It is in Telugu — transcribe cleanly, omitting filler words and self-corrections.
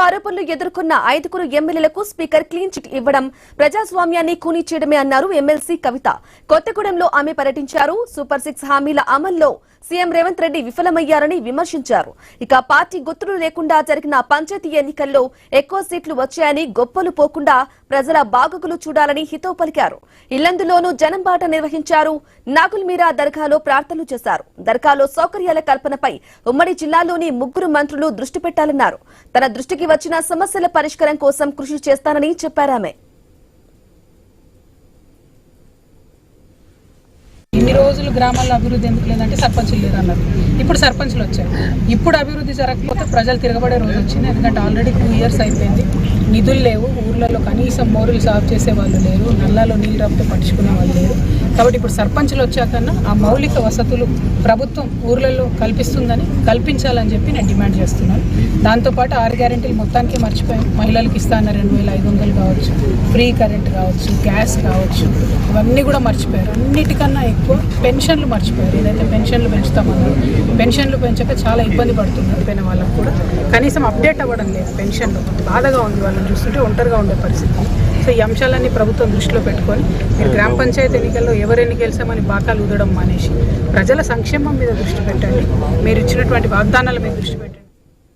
ఆరోపణలు ఎదుర్కొన్న 5 ఎమ్మెల్యేలకు స్పీకర్ క్లీన్ చిట్ ఇవ్వడం ప్రజాస్వామ్యాన్ని ఖూనీ చేయడమే అన్నారు ఎమ్మెల్సీ కవిత. కొత్తగూడెంలో ఆమె పర్యటించారు. సూపర్ 6 హామీల అమల్లో సీఎం రేవంత్ రెడ్డి విఫలమయ్యారని విమర్శించారు. ఇక పార్టీ గుర్తులు లేకుండా జరిగిన పంచాయతీ ఎన్నికల్లో ఎక్కువ సీట్లు వచ్చాయని గొప్పలు పోకుండా ప్రజల బాగోగులు చూడాలని హితవు పలికారు. ఇల్లందులోనూ జనం బాట నిర్వహించారు. నాగుల్మీరా దర్గాలో ప్రార్థనలు చేశారు. దర్గాలో సౌకర్యాల కల్పనపై ఉమ్మడి జిల్లాలోని 3 మంత్రులు దృష్టి పెట్టాలన్నారు. తన దృష్టికి వచ్చిన సమస్యల పరిష్కారం కోసం కృషి చేస్తానని చెప్పారామె. ఇన్ని రోజులు గ్రామాల్లో అభివృద్ధి ఎందుకు లేదంటే సర్పంచులు లేరు అన్నారు. ఇప్పుడు సర్పంచులు వచ్చారు. ఇప్పుడు అభివృద్ధి జరగకపోతే ప్రజలు తిరగబడే రోజు వచ్చింది. ఎందుకంటే ఆల్రెడీ 2 ఇయర్స్ అయిపోయింది. నిధులు లేవు. ఊర్లలో కనీసం మోరులు సాఫ్ చేసే వాళ్ళు లేరు. నల్లాలో నీళ్ళు రప్పితే పట్టించుకునే వాళ్ళు లేరు. కాబట్టి ఇప్పుడు సర్పంచులు వచ్చాకన్నా ఆ మౌలిక వసతులు ప్రభుత్వం ఊర్లలో కల్పించాలని చెప్పి నేను డిమాండ్ చేస్తున్నాను. దాంతోపాటు 6 గ్యారెంటీలు మొత్తానికి మర్చిపోయాం. మహిళలకు ఇస్తాన 2500 కావచ్చు, ఫ్రీ కరెంట్ కావచ్చు, గ్యాస్ కావచ్చు, ఇవన్నీ కూడా మర్చిపోయారు. అన్నిటికన్నా ఎక్కువ పెన్షన్లు మర్చిపోయారు. ఏదైతే పెన్షన్లు పెంచుతామన్నారు, పెన్షన్లు పెంచక చాలా ఇబ్బంది పడుతున్నారు. పోయిన వాళ్ళకు కూడా కనీసం అప్డేట్ అవ్వడం లేదు. పెన్షన్లు బాధగా ఉంది. వాళ్ళని చూస్తుంటే ఒంటరిగా ఉండే పరిస్థితి. సో ఈ అంశాలన్నీ ప్రభుత్వం దృష్టిలో పెట్టుకొని మీరు గ్రామ పంచాయతీ ఎన్నికల్లో ఎవరెన్ని గెలిచామని బాకాలు ఊదడం మానేసి ప్రజల సంక్షేమం మీద దృష్టి పెట్టండి. మీరు ఇచ్చినటువంటి వాగ్దానాల మీద దృష్టి పెట్టండి.